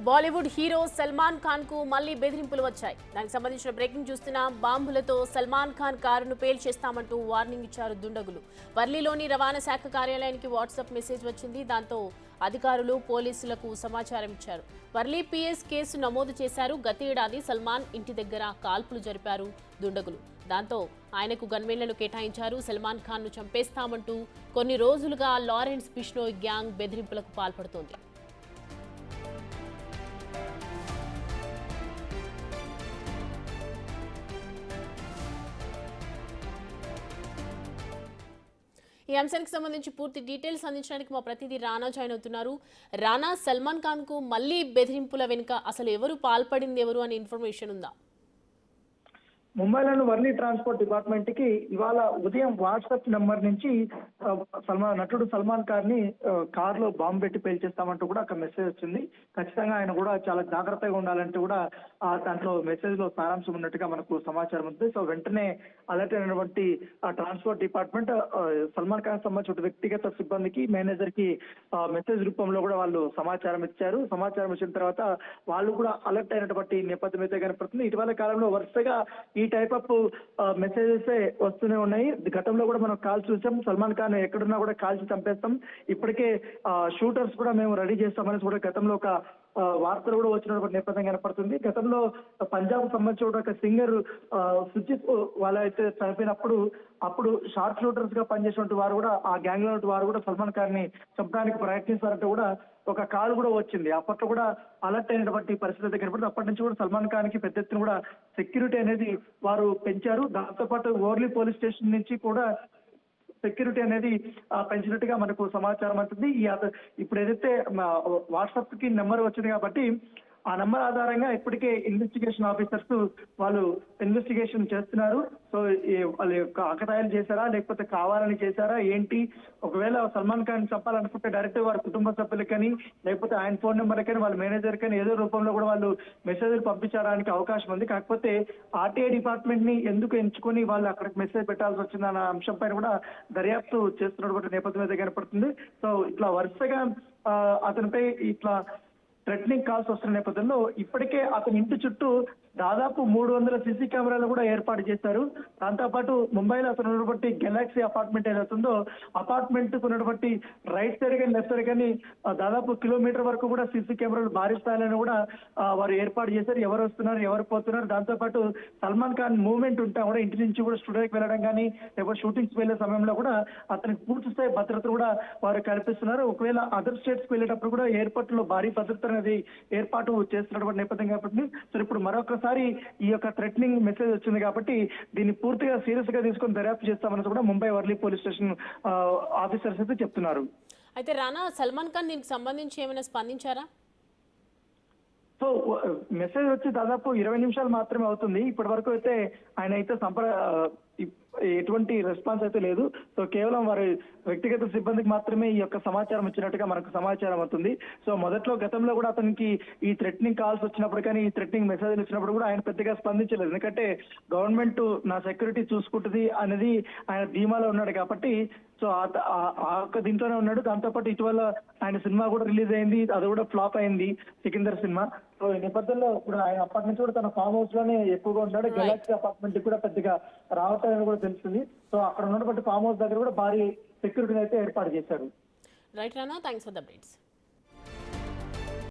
Bollywood hero Salman Khan కు మళ్లీ బెదిరింపులు వచ్చాయి. దానికి సంబంధించిన బ్రేకింగ్ చూస్తున్నాం. బాంబులతో సల్మాన్ ఖాన్ కారును పేల్చేస్తామంటూ వార్నింగ్ ఇచ్చారు దుండగులు. వర్లీలోని రవాణా శాఖ కార్యాలయానికి వాట్సాప్ మెసేజ్ వచ్చింది. దాంతో అధికారులు పోలీసులకు సమాచారం ఇచ్చారు. వర్లీ పిఎస్ కేసు నమోదు చేశారు. గత ఏడాది సల్మాన్ ఇంటి దగ్గర కాల్పులు జరిపారు దుండగులు. దాంతో ఆయనకు గన్మెన్లను కేటాయించారు. సల్మాన్ ఖాన్ ను చంపేస్తామంటూ కొన్ని రోజులుగా లారెన్స్ బిష్నోయ్ గ్యాంగ్ బెదిరింపులకు పాల్పడుతోంది. ఈ అంశానికి సంబంధించి పూర్తి డీటెయిల్స్ అందించడానికి మా ప్రతినిధి రానా జాయిన్ అవుతున్నారు. రానా, సల్మాన్ ఖాన్ కు మళ్లీ బెదిరింపుల వెనుక అసలు ఎవరు పాల్పడింది ఎవరు అనే ఇన్ఫర్మేషన్ ఉందా? ముంబైలోని వర్లీ ట్రాన్స్పోర్ట్ డిపార్ట్మెంట్ కి ఇవాళ ఉదయం వాట్సాప్ నెంబర్ నుంచి నటుడు సల్మాన్ ఖాన్ ని కార్ లో బాంబు పెట్టి పేల్చేస్తామంటూ కూడా అక్కడ మెసేజ్ వచ్చింది. ఖచ్చితంగా ఆయన కూడా చాలా జాగ్రత్తగా ఉండాలంటూ కూడా దాంట్లో మెసేజ్ లో సారాంశం ఉన్నట్టుగా మనకు సమాచారం ఉంది. సో వెంటనే అలర్ట్ అయినటువంటి ట్రాన్స్పోర్ట్ డిపార్ట్మెంట్ సల్మాన్ ఖాన్ సంబంధించిన వ్యక్తిగత సిబ్బందికి, మేనేజర్ కి మెసేజ్ రూపంలో కూడా వాళ్ళు సమాచారం ఇచ్చారు. సమాచారం ఇచ్చిన తర్వాత వాళ్ళు కూడా అలర్ట్ అయినటువంటి నేపథ్యం అయితే కనపడుతుంది. ఇటీవల కాలంలో వరుసగా ఈ టైప్ ఆఫ్ మెసేజెస్ వస్తూనే ఉన్నాయి. గతంలో కూడా మనం కాల్ చూసాం. సల్మాన్ ఖాన్ ఎక్కడున్నా కూడా కాల్చి చంపేస్తాం, ఇప్పటికే షూటర్స్ కూడా మేము రెడీ చేస్తామని కూడా గతంలో ఒక వార్తలు కూడా వచ్చినటువంటి నేపథ్యం కనపడుతుంది. గతంలో పంజాబ్ సంబంధించిన ఒక సింగర్ సుజిత్ వాళ్ళైతే చనిపోయినప్పుడు అప్పుడు షార్ట్ షూటర్స్ గా పనిచేసినటువంటి వారు కూడా, ఆ గ్యాంగ్ లో వారు కూడా సల్మాన్ ఖాన్ ని చంపడానికి ప్రయత్నిస్తారంటే కూడా ఒక కాల్ కూడా వచ్చింది. అప్పట్లో కూడా అలర్ట్ అయినటువంటి పరిస్థితి కనపడుతుంది. అప్పటి నుంచి కూడా సల్మాన్ ఖాన్ కి పెద్ద ఎత్తున కూడా సెక్యూరిటీ అనేది వారు పెంచారు. దాంతోపాటు ఓర్లీ పోలీస్ స్టేషన్ నుంచి కూడా సెక్యూరిటీ అనేది పెంచినట్టుగా మనకు సమాచారం అవుతుంది. ఇప్పుడు ఏదైతే వాట్సాప్ కి నెంబర్ వచ్చింది కాబట్టి ఆ నెంబర్ ఆధారంగా ఇప్పటికే ఇన్వెస్టిగేషన్ ఆఫీసర్స్ వాళ్ళు ఇన్వెస్టిగేషన్ చేస్తున్నారు. సో వాళ్ళ యొక్క ఆకతాయాలు చేశారా లేకపోతే కావాలని చేశారా ఏంటి, ఒకవేళ సల్మాన్ ఖాన్ చెప్పాలనుకుంటే డైరెక్ట్ వారి కుటుంబ సభ్యులకి కానీ లేకపోతే ఆయన ఫోన్ నెంబర్ కానీ వాళ్ళ మేనేజర్ కానీ ఏదో రూపంలో కూడా వాళ్ళు మెసేజ్లు పంపించడానికి అవకాశం ఉంది. కాకపోతే ఆర్టీఐ డిపార్ట్మెంట్ ని ఎందుకు ఎంచుకొని వాళ్ళు అక్కడికి మెసేజ్ పెట్టాల్సి వచ్చిందన్న అంశం పైన కూడా దర్యాప్తు చేస్తున్నటువంటి నేపథ్యం అయితే కనపడుతుంది. సో ఇట్లా వరుసగా అతనిపై ఇట్లా థ్రెటనింగ్ కాల్స్ వస్తున్న నేపథ్యంలో ఇప్పటికే అతని ఇంటి చుట్టూ దాదాపు 300 సీసీ కెమెరాలు కూడా ఏర్పాటు చేశారు. దాంతోపాటు ముంబైలో అతను ఉన్నటువంటి గెలాక్సీ అపార్ట్మెంట్ ఏదవుతుందో అపార్ట్మెంట్ ఉన్నటువంటి రైట్ సైడ్ కానీ లెఫ్ట్ సైడ్ కానీ దాదాపు కిలోమీటర్ వరకు కూడా సీసీ కెమెరాలు భారీ స్థాయిలో కూడా వారు ఏర్పాటు చేశారు. ఎవరు వస్తున్నారు, ఎవరు పోతున్నారు, దాంతోపాటు సల్మాన్ ఖాన్ మూవ్మెంట్ ఉంటా కూడా ఇంటి నుంచి కూడా స్టూడియోకి వెళ్ళడం కానీ లేకపోతే షూటింగ్స్ వెళ్లే సమయంలో కూడా అతనికి పూర్తి స్థాయి భద్రత కూడా వారు కల్పిస్తున్నారు. ఒకవేళ అదర్ స్టేట్స్ కి వెళ్ళేటప్పుడు కూడా ఎయిర్పోర్ట్ లో భారీ భద్రత అనేది ఏర్పాటు చేస్తున్నటువంటి నేపథ్యం కాబట్టి సో ఇప్పుడు మరొకసారి ఈ యొక్క థ్రెటనింగ్ మెసేజ్ వచ్చింది కాబట్టి దీన్ని పూర్తిగా సీరియస్ గా తీసుకొని దర్యాప్తు చేస్తామని కూడా Mumbai Worli police station officers అయితే చెప్తున్నారు. అయితే రానా, సల్మాన్ ఖాన్ దీనికి సంబంధించి ఏమైనా స్పందించారా? సో మెసేజ్ వచ్చి దాదాపు 20 నిమిషాలు మాత్రమే అవుతుంది. ఇప్పటి వరకు అయితే ఆయన అయితే ఎటువంటి రెస్పాన్స్ అయితే లేదు. సో కేవలం వారి వ్యక్తిగత సిబ్బందికి మాత్రమే ఈ యొక్క సమాచారం ఇచ్చినట్టుగా మనకు సమాచారం అవుతుంది. సో మొదట్లో గతంలో కూడా అతనికి ఈ థ్రెటనింగ్ కాల్స్ వచ్చినప్పుడు కానీ ఈ థ్రెటనింగ్ మెసేజ్లు వచ్చినప్పుడు కూడా ఆయన పెద్దగా స్పందించలేదు. ఎందుకంటే గవర్నమెంట్ నా సెక్యూరిటీ చూసుకుంటుంది అనేది ఆయన ధీమాలో ఉన్నాడు కాబట్టి సో దీంట్లోనే ఉన్నాడు. దాంతోపాటు ఇటీవల ఆయన సినిమా కూడా రిలీజ్ అయింది, అది కూడా ఫ్లాప్ అయింది, సికిందర్ సినిమా. సో ఈ నేపథ్యంలో ఇప్పుడు ఆయన అప్పటి నుంచి కూడా తన ఫామ్ హౌస్ లోనే ఎక్కువగా ఉన్నాడు. గెలాక్సీ అపార్ట్మెంట్ కూడా పెద్దగా రావట్లేదని కూడా తెలుస్తుంది. సో అక్కడ ఉన్నటువంటి ఫామ్ హౌస్ దగ్గర కూడా భారీ సెక్యూరిటీ అయితే ఏర్పాటు చేశారు. Right Rana, thanks for the updates.